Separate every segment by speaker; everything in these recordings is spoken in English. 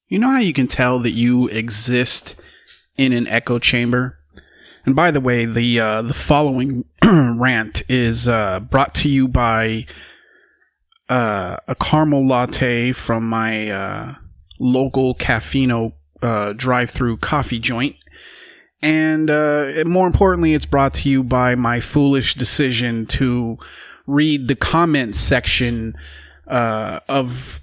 Speaker 1: You know how you can tell that you exist in an echo chamber? And by the way, the following rant is brought to you by a caramel latte from my local Caffeino drive-through coffee joint. And more importantly, it's brought to you by my foolish decision to read the comments section of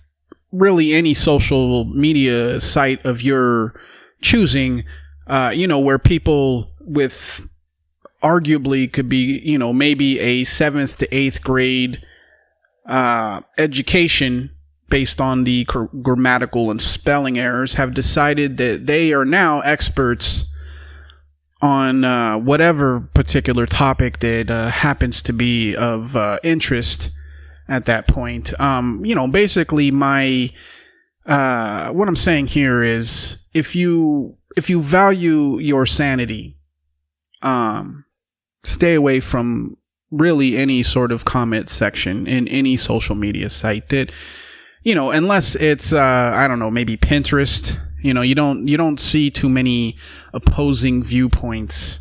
Speaker 1: really any social media site of your choosing, where people with arguably could be, maybe a 7th to 8th grade education based on the grammatical and spelling errors have decided that they are now experts on whatever particular topic that happens to be of interest at that point. Basically my what I'm saying here is if you value your sanity, stay away from really any sort of comment section in any social media site that, unless it's maybe Pinterest. You don't see too many opposing viewpoints,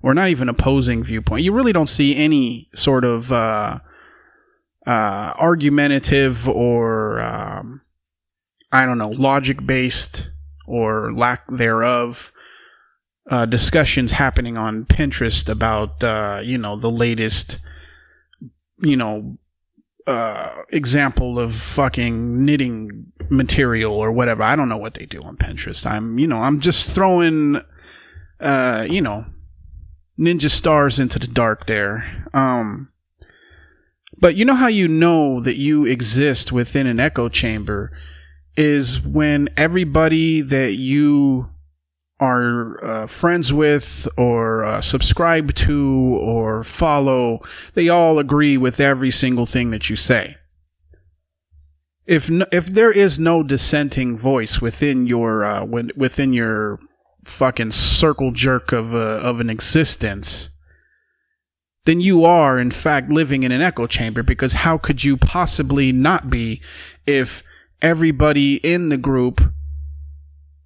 Speaker 1: or not even opposing viewpoint. You really don't see any sort of argumentative or logic-based or lack thereof discussions happening on Pinterest about the latest example of fucking knitting material or whatever. I don't know what they do on Pinterest. I'm just throwing ninja stars into the dark there. But you know how you know that you exist within an echo chamber is when everybody that you are friends with or subscribe to or follow, they all agree with every single thing that you say. If there is no dissenting voice within your fucking circle jerk of an existence, then you are in fact living in an echo chamber, because how could you possibly not be if everybody in the group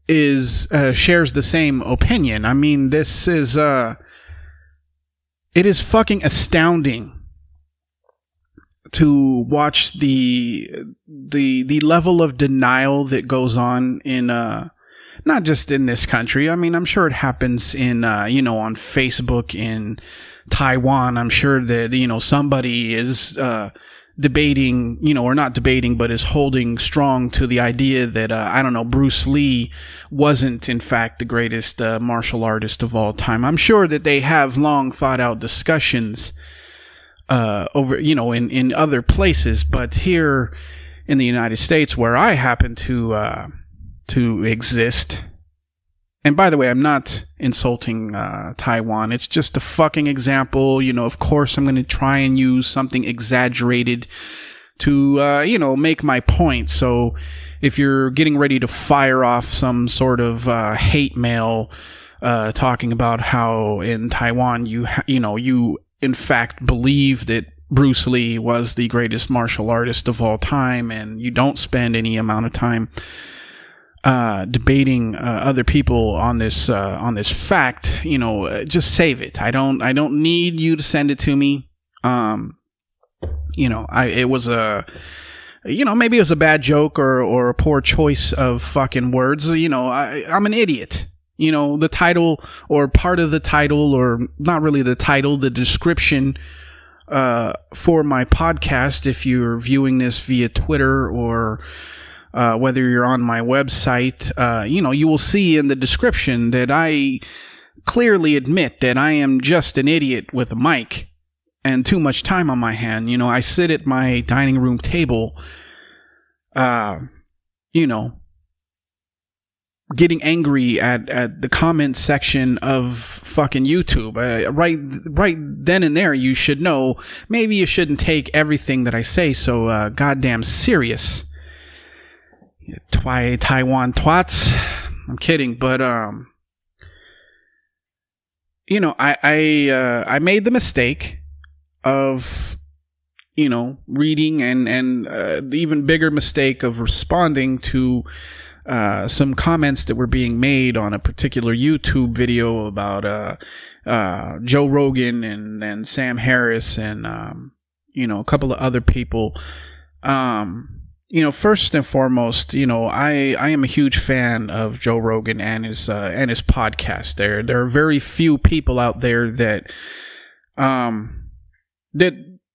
Speaker 1: shares the same opinion? I mean, this is it is fucking astounding to watch the level of denial that goes on in not just in this country. I mean, I'm sure it happens in on Facebook in Taiwan. I'm sure that somebody is debating, or not debating, but is holding strong to the idea that, Bruce Lee wasn't, in fact, the greatest martial artist of all time. I'm sure that they have long thought out discussions over, in other places, but here in the United States, where I happen to exist. And by the way, I'm not insulting Taiwan. It's just a fucking example. Of course, I'm going to try and use something exaggerated to, make my point. So if you're getting ready to fire off some sort of hate mail talking about how in Taiwan you in fact believe that Bruce Lee was the greatest martial artist of all time, and you don't spend any amount of time debating other people on this fact, just save it. I don't need you to send it to me. It was maybe it was a bad joke or a poor choice of fucking words. I'm an idiot. The title or part of the title, or not really the title, the description for my podcast, if you're viewing this via Twitter or whether you're on my website, you will see in the description that I clearly admit that I am just an idiot with a mic and too much time on my hand. I sit at my dining room table, getting angry at the comment section of fucking YouTube. Right then and there, you should know, maybe you shouldn't take everything that I say so goddamn serious. Taiwan twats. I'm kidding, but I made the mistake of reading and the even bigger mistake of responding to some comments that were being made on a particular YouTube video about Joe Rogan and Sam Harris and a couple of other people. First and foremost, I am a huge fan of Joe Rogan and his podcast. There are very few people out there that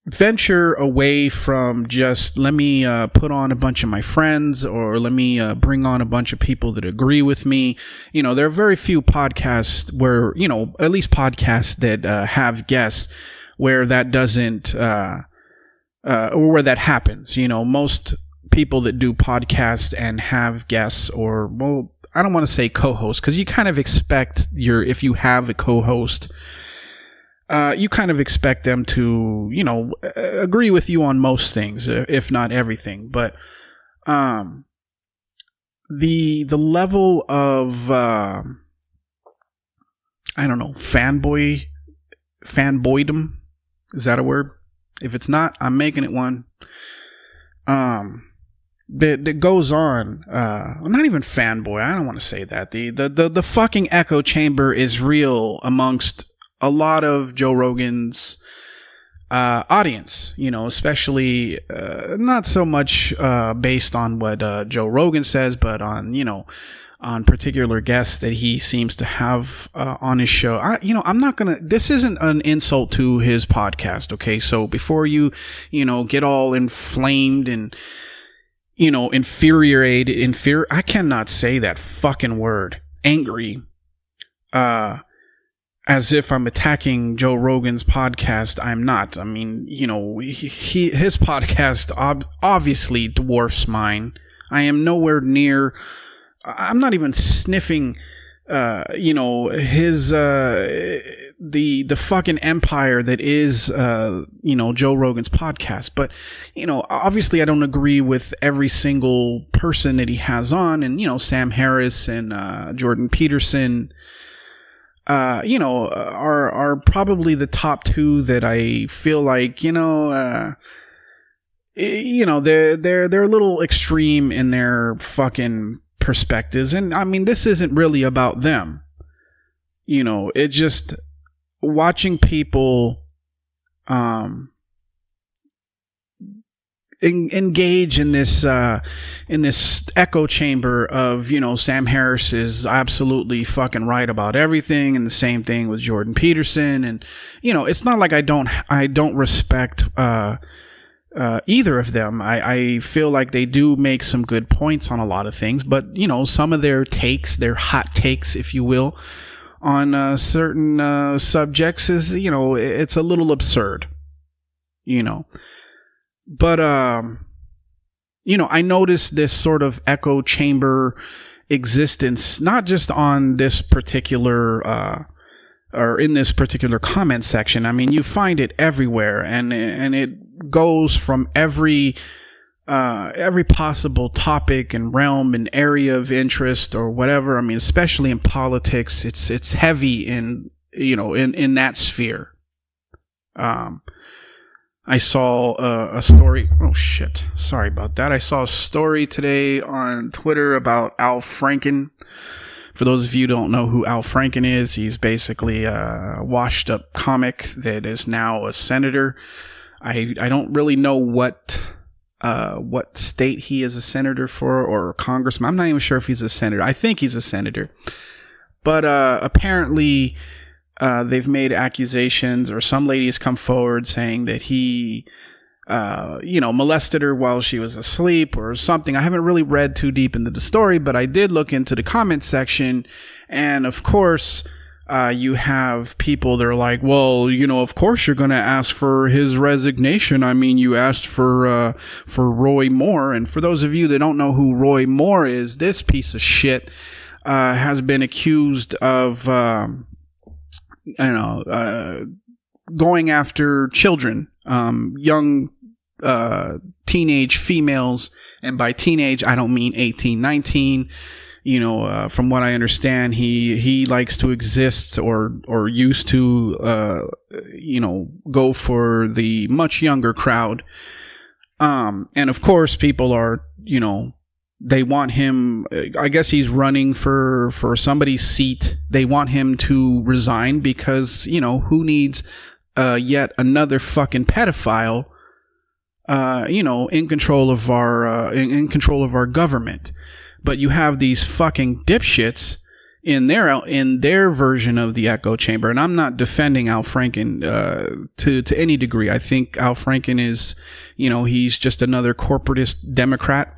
Speaker 1: venture away from just let me put on a bunch of my friends or let me bring on a bunch of people that agree with me. There are very few podcasts where, at least podcasts that have guests where that doesn't or where that happens. Most people that do podcasts and have guests, or, well, I don't want to say co-host, because you kind of expect if you have a co-host, you kind of expect them to, agree with you on most things, if not everything. But the level of fanboydom, is that a word? If it's not, I'm making it one. That goes on. Not even fanboy. I don't want to say that. The fucking echo chamber is real amongst a lot of Joe Rogan's audience. Especially not so much based on what Joe Rogan says, but on particular guests that he seems to have on his show. I'm not gonna. This isn't an insult to his podcast, okay? So before you get all inflamed and infuriated, I cannot say that fucking word. Angry, as if I'm attacking Joe Rogan's podcast. I'm not. I mean, his podcast obviously dwarfs mine. I am nowhere near. I'm not even sniffing, his, the fucking empire that is, Joe Rogan's podcast. But, obviously I don't agree with every single person that he has on. And, Sam Harris and Jordan Peterson, are probably the top two that I feel like, they're a little extreme in their fucking perspectives. And I mean, this isn't really about them. It's just watching people engage in this echo chamber of, Sam Harris is absolutely fucking right about everything, and the same thing with Jordan Peterson. And it's not like I don't respect either of them. I feel like they do make some good points on a lot of things, but some of their takes, their hot takes, if you will, on certain subjects is, it's a little absurd, But I noticed this sort of echo chamber existence, not just on this particular or in this particular comment section. I mean, you find it everywhere, and it goes from every possible topic and realm and area of interest or whatever. I mean, especially in politics, it's heavy in in that sphere. I saw a story. Oh shit! Sorry about that. I saw a story today on Twitter about Al Franken. For those of you who don't know who Al Franken is, he's basically a washed-up comic that is now a senator. I don't really know what state he is a senator for, or a congressman. I'm not even sure if he's a senator. I think he's a senator. But apparently they've made accusations, or some lady has come forward saying that he molested her while she was asleep or something. I haven't really read too deep into the story, but I did look into the comment section, and of course you have people that are like, well, of course you're going to ask for his resignation. I mean, you asked for Roy Moore. And for those of you that don't know who Roy Moore is, this piece of shit has been accused of going after children, young teenage females. And by teenage, I don't mean 18, 19. From what I understand, he likes to exist or used to, go for the much younger crowd. And of course, people are, They want him. I guess he's running for somebody's seat. They want him to resign because who needs yet another fucking pedophile? In control of our in control of our government. But you have these fucking dipshits in their version of the echo chamber, and I'm not defending Al Franken to any degree. I think Al Franken is, he's just another corporatist Democrat.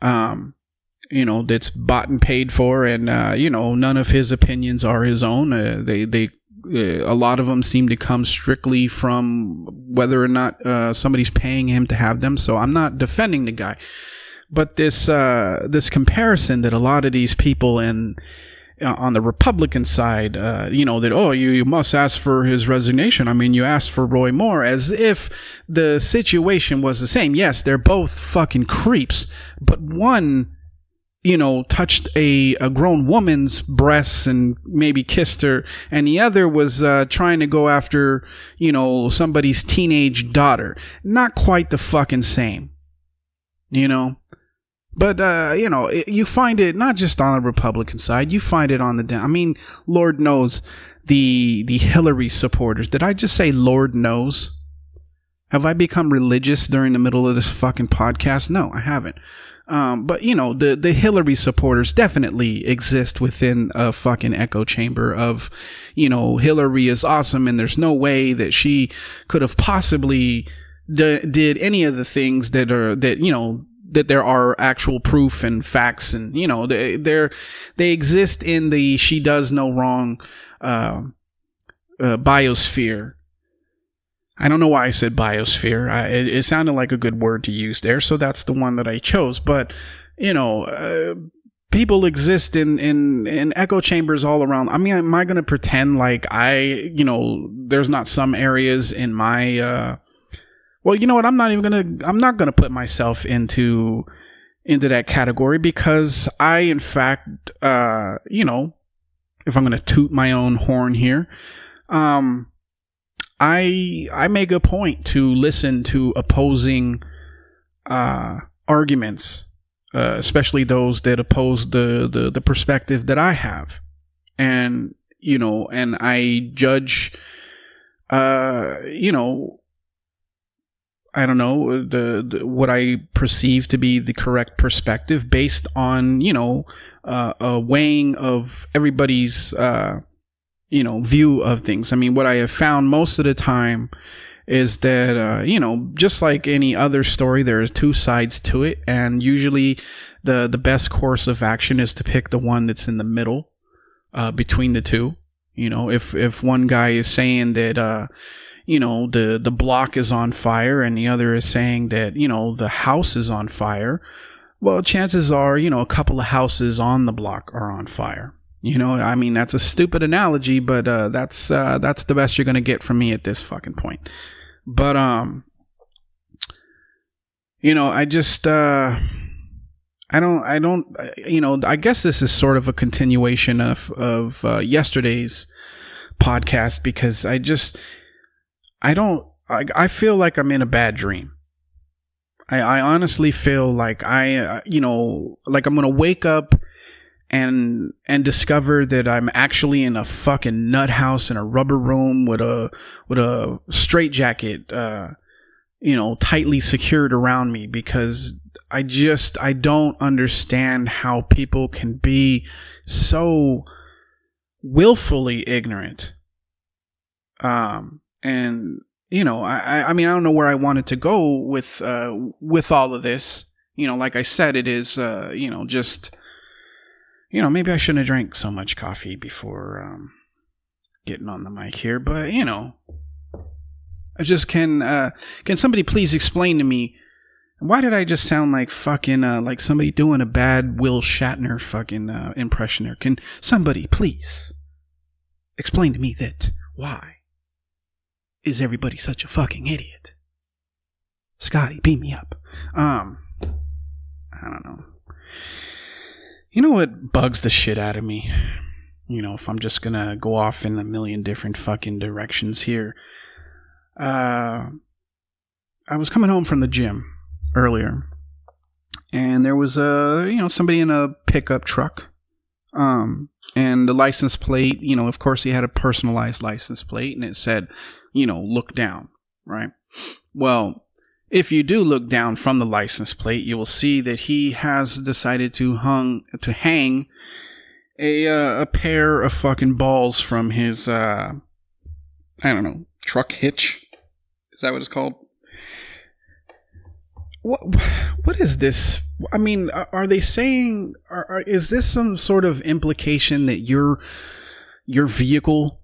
Speaker 1: That's bought and paid for, and none of his opinions are his own. They a lot of them seem to come strictly from whether or not somebody's paying him to have them. So I'm not defending the guy, but this comparison that a lot of these people on the Republican side, that you must ask for his resignation. I mean, you asked for Roy Moore, as if the situation was the same. Yes, they're both fucking creeps, but one, touched a grown woman's breasts and maybe kissed her, and the other was trying to go after, somebody's teenage daughter. Not quite the fucking same, But, you find it not just on the Republican side, you find it on the... Lord knows the Hillary supporters. Did I just say Lord knows? Have I become religious during the middle of this fucking podcast? No, I haven't. But, the Hillary supporters definitely exist within a fucking echo chamber of, Hillary is awesome and there's no way that she could have possibly did any of the things that there are actual proof and facts, and they exist in the she does no wrong biosphere. I don't know why I said biosphere. It sounded like a good word to use there, so that's the one that I chose. But people exist in echo chambers all around. I mean, am I going to pretend like there's not some areas in my well, you know what? I'm not gonna put myself into that category, because I, in fact, if I'm gonna toot my own horn here, I make a point to listen to opposing arguments, especially those that oppose the perspective that I have, and and I judge, I don't know, the what I perceive to be the correct perspective based on, a weighing of everybody's, view of things. I mean, what I have found most of the time is that, just like any other story, there are two sides to it. And usually the best course of action is to pick the one that's in the middle, between the two. If one guy is saying that, the block is on fire, and the other is saying that, the house is on fire, well, chances are, a couple of houses on the block are on fire. That's a stupid analogy, but that's the best you're going to get from me at this fucking point. But, I just, I guess this is sort of a continuation of yesterday's podcast, because I feel like I'm in a bad dream. I honestly feel like like I'm going to wake up and discover that I'm actually in a fucking nut house in a rubber room with a straitjacket, tightly secured around me, because I don't understand how people can be so willfully ignorant. And I don't know where I wanted to go with all of this. Like I said, it is just maybe I shouldn't have drank so much coffee before getting on the mic here, but I just can somebody please explain to me, why did I just sound like fucking like somebody doing a bad Will Shatner fucking impression there? Can somebody please explain to me that? Why is everybody such a fucking idiot? Scotty, beat me up. I don't know. You know what bugs the shit out of me? If I'm just gonna go off in a million different fucking directions here. I was coming home from the gym earlier, and there was somebody in a pickup truck. And the license plate, of course he had a personalized license plate, and it said, look down, right? Well, if you do look down from the license plate, you will see that he has decided to hang a pair of fucking balls from his truck hitch. Is that what it's called? What is this? I mean, are they saying? Is this some sort of implication that your vehicle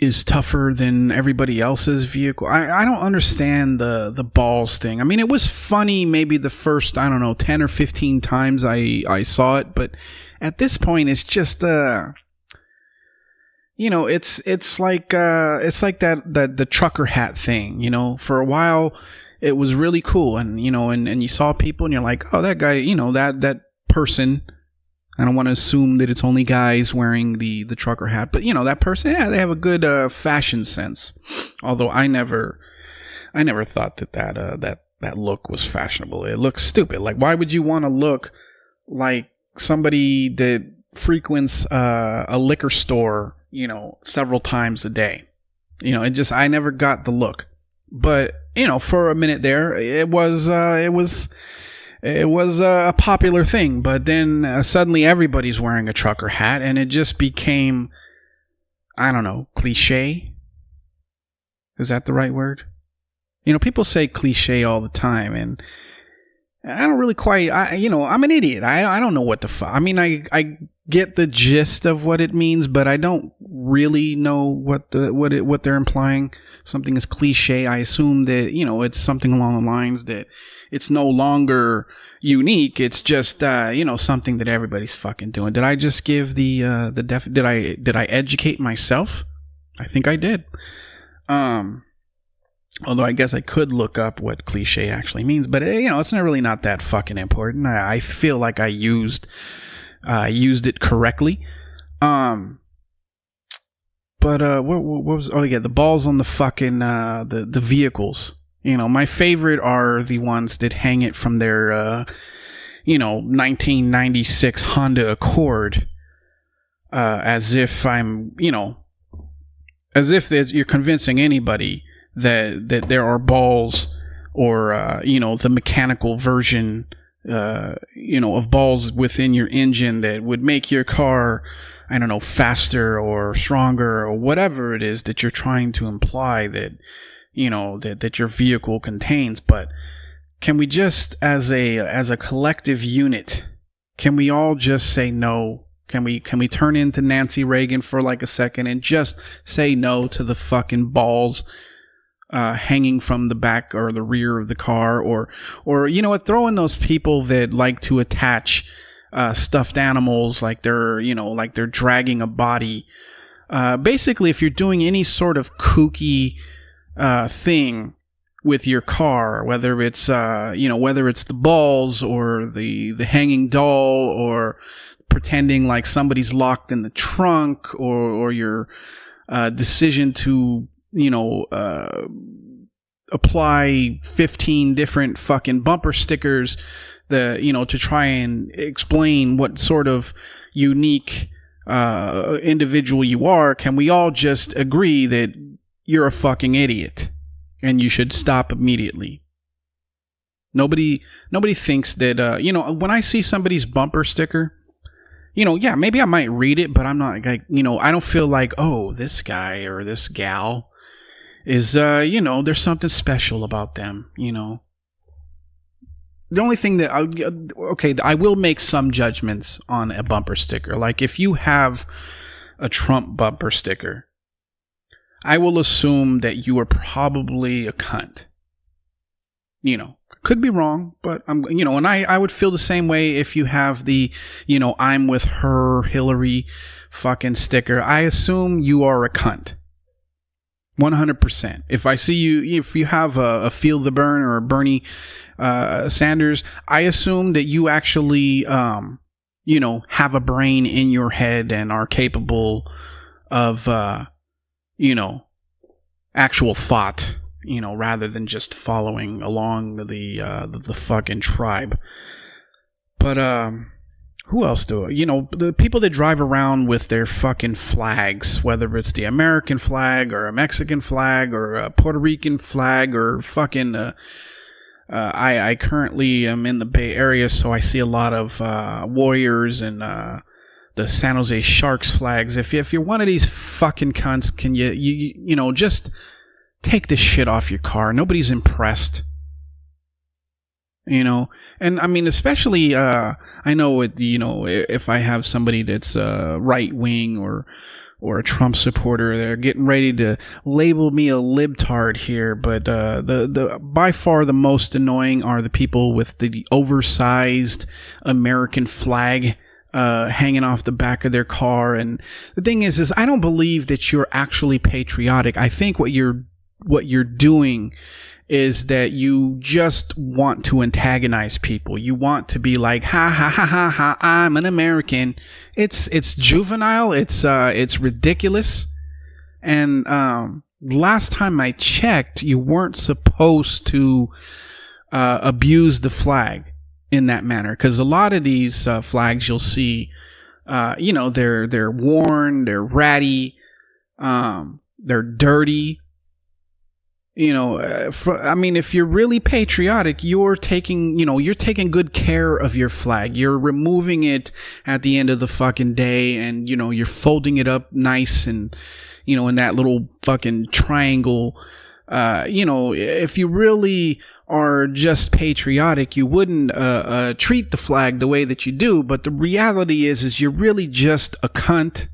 Speaker 1: is tougher than everybody else's vehicle? I don't understand the balls thing. I mean, it was funny maybe the first 10 or 15 times I saw it, but at this point it's just it's like that the trucker hat thing. For a while it was really cool, and and you saw people and you're like, oh, that guy, that person. I don't want to assume that it's only guys wearing the trucker hat, but that person, yeah, they have a good fashion sense. Although I never thought that look was fashionable. It looks stupid. Like, why would you want to look like somebody that frequents a liquor store, several times a day? I never got the look. But for a minute there, it was a popular thing. But then suddenly everybody's wearing a trucker hat, and it just became, I don't know, cliche. Is that the right word? People say cliche all the time, and I don't really quite. I'm an idiot. I don't know what the fuck. I mean, I get the gist of what it means, but I don't really know what they're implying. Something is cliche. I assume that it's something along the lines that it's no longer unique. It's just something that everybody's fucking doing. Did I just give did I educate myself? I think I did. Although I guess I could look up what cliche actually means, but it's really not that fucking important. I feel like I used it correctly. But what was? Oh yeah, the balls on the fucking the vehicles. My favorite are the ones that hang it from their 1996 Honda Accord, as if I'm as if you're convincing anybody that there are balls, or the mechanical version of balls within your engine that would make your car, I don't know, faster or stronger or whatever it is that you're trying to imply that that your vehicle contains. But can we just, as a collective unit, can we all just say no? Can we turn into Nancy Reagan for like a second and just say no to the fucking balls hanging from the back or the rear of the car, or throw in those people that like to attach stuffed animals like they're dragging a body. Basically, if you're doing any sort of kooky thing with your car, whether it's the balls or the hanging doll, or pretending like somebody's locked in the trunk, or your decision to apply 15 different fucking bumper stickers to try and explain what sort of unique individual you are. Can we all just agree that you're a fucking idiot and you should stop immediately? Nobody thinks that when I see somebody's bumper sticker, yeah, maybe I might read it, but I'm not like, I don't feel like, oh, this guy or this gal is, there's something special about them, The only thing that I will make some judgments on a bumper sticker. Like if you have a Trump bumper sticker, I will assume that you are probably a cunt. Could be wrong, but and I would feel the same way if you have the, I'm with her, Hillary fucking sticker. I assume you are a cunt. 100%. If I see you, if you have a Feel the Burn or a Bernie Sanders, I assume that you actually, have a brain in your head and are capable of, actual thought rather than just following along the fucking tribe. But who else do it? The people that drive around with their fucking flags, whether it's the American flag or a Mexican flag or a Puerto Rican flag or fucking. I currently am in the Bay Area, so I see a lot of Warriors and the San Jose Sharks flags. If you're one of these fucking cunts, can you just take this shit off your car? Nobody's impressed. And I mean, especially, I know if I have somebody that's right wing or a Trump supporter, they're getting ready to label me a libtard here. But the by far the most annoying are the people with the oversized American flag hanging off the back of their car. And the thing is I don't believe that you're actually patriotic. I think what you're doing is that you just want to antagonize people. You want to be like, ha ha ha ha ha, I'm an American. It's juvenile. It's ridiculous. And last time I checked, you weren't supposed to abuse the flag in that manner, because a lot of these flags you'll see, they're worn, they're ratty, they're dirty. If you're really patriotic, you're taking good care of your flag. You're removing it at the end of the fucking day, and you're folding it up nice and in that little fucking triangle. If you really are just patriotic, you wouldn't treat the flag the way that you do. But the reality is you're really just a cunt,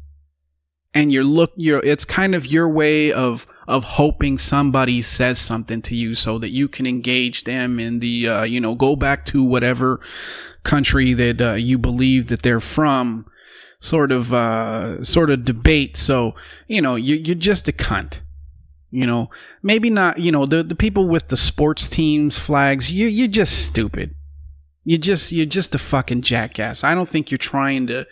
Speaker 1: and it's kind of your way of hoping somebody says something to you so that you can engage them in the go back to whatever country that you believe that they're from, sort of debate. So you're just a cunt. Maybe not. The people with the sports teams flags, you're just stupid. You're just a fucking jackass. I don't think you're trying to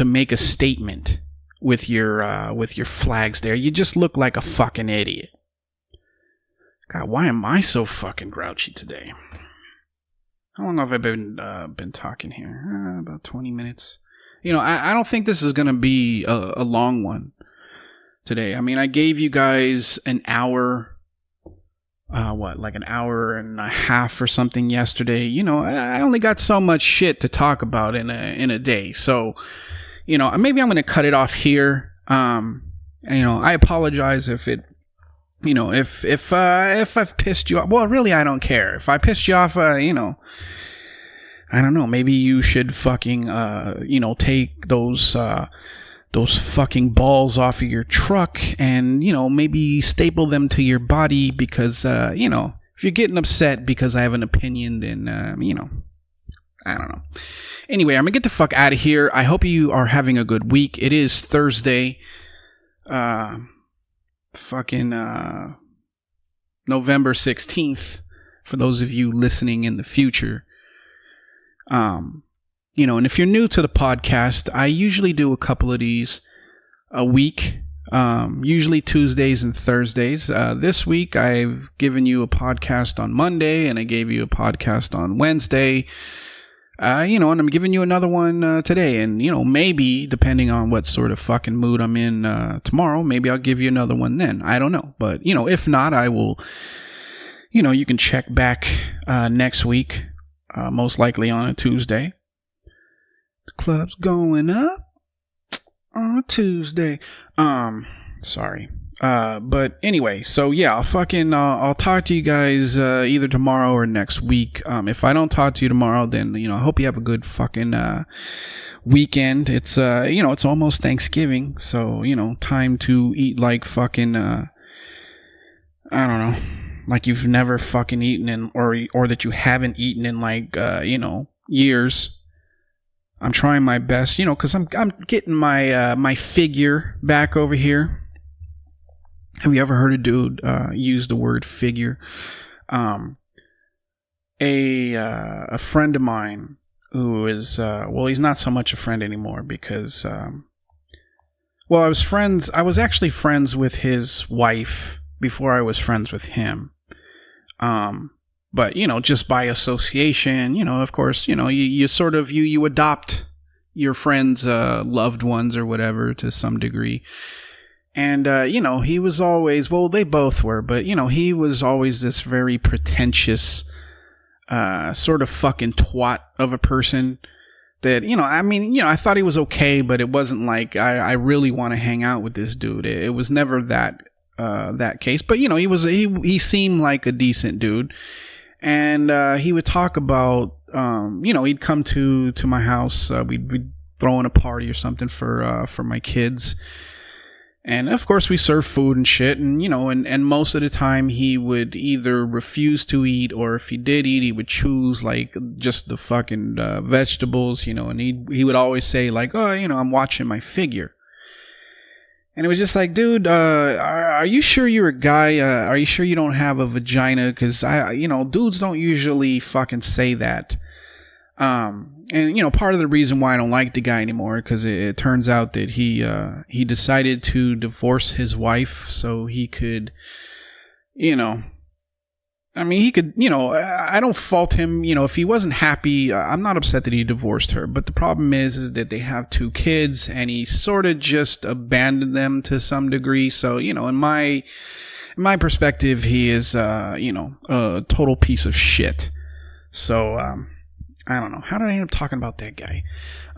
Speaker 1: make a statement with your flags there. You just look like a fucking idiot. God, why am I so fucking grouchy today? How long have I been talking here? About 20 minutes. I don't think this is gonna be a long one today. I mean, I gave you guys an hour, like an hour and a half or something yesterday. I only got so much shit to talk about in a day, so. Maybe I'm going to cut it off here. I apologize if it, if I've pissed you off. Well, really, I don't care. If I pissed you off, I don't know. Maybe you should fucking, take those fucking balls off of your truck and, maybe staple them to your body because, if you're getting upset because I have an opinion, then, I don't know. Anyway, I'm going to get the fuck out of here. I hope you are having a good week. It is Thursday. November 16th. For those of you listening in the future. And if you're new to the podcast, I usually do a couple of these a week. Usually Tuesdays and Thursdays. This week, I've given you a podcast on Monday, and I gave you a podcast on Wednesday. And I'm giving you another one today. And, maybe, depending on what sort of fucking mood I'm in tomorrow, maybe I'll give you another one then. I don't know. But, if not, I will, you can check back next week, most likely on a Tuesday. The club's going up on a Tuesday. Sorry. But anyway, so yeah, I'll talk to you guys either tomorrow or next week. If I don't talk to you tomorrow, then I hope you have a good fucking weekend. It's it's almost Thanksgiving, so time to eat like fucking I don't know, like you've never fucking eaten in or that you haven't eaten in like years. I'm trying my best, because I'm getting my figure back over here. Have you ever heard a dude use the word figure? A friend of mine who is he's not so much a friend anymore because I was actually friends with his wife before I was friends with him. But, just by association, of course, you sort of, you adopt your friends' loved ones or whatever to some degree. And, he was always, well, they both were, but, he was always this very pretentious, sort of fucking twat of a person that, I thought he was okay, but it wasn't like I really want to hang out with this dude. It was never that case, but, he seemed like a decent dude. And he would talk about, he'd come to my house. We'd be throwing a party or something for my kids. And of course we served food and shit. And, and most of the time he would either refuse to eat, or if he did eat, he would choose like just the fucking vegetables, and he would always say like, oh, I'm watching my figure. And it was just like, dude, are you sure you're a guy? Are you sure you don't have a vagina? Because dudes don't usually fucking say that. And part of the reason why I don't like the guy anymore, because it turns out that he decided to divorce his wife so he could, he could, I don't fault him. If he wasn't happy, I'm not upset that he divorced her. But the problem is that they have 2 kids, and he sort of just abandoned them to some degree. So, in my perspective, he is, a total piece of shit. So, I don't know. How did I end up talking about that guy?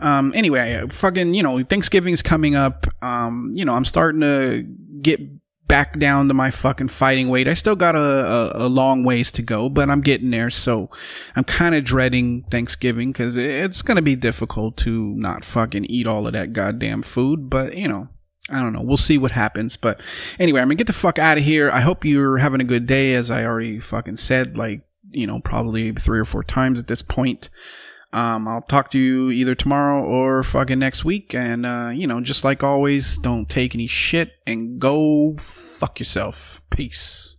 Speaker 1: Anyway, fucking, Thanksgiving's coming up. I'm starting to get back down to my fucking fighting weight. I still got a long ways to go, but I'm getting there. So I'm kind of dreading Thanksgiving because it's going to be difficult to not fucking eat all of that goddamn food. But, I don't know. We'll see what happens. But anyway, I'm going to get the fuck out of here. I hope you're having a good day, as I already fucking said, like, probably 3 or 4 times at this point. I'll talk to you either tomorrow or fucking next week. And, just like always, don't take any shit and go fuck yourself. Peace.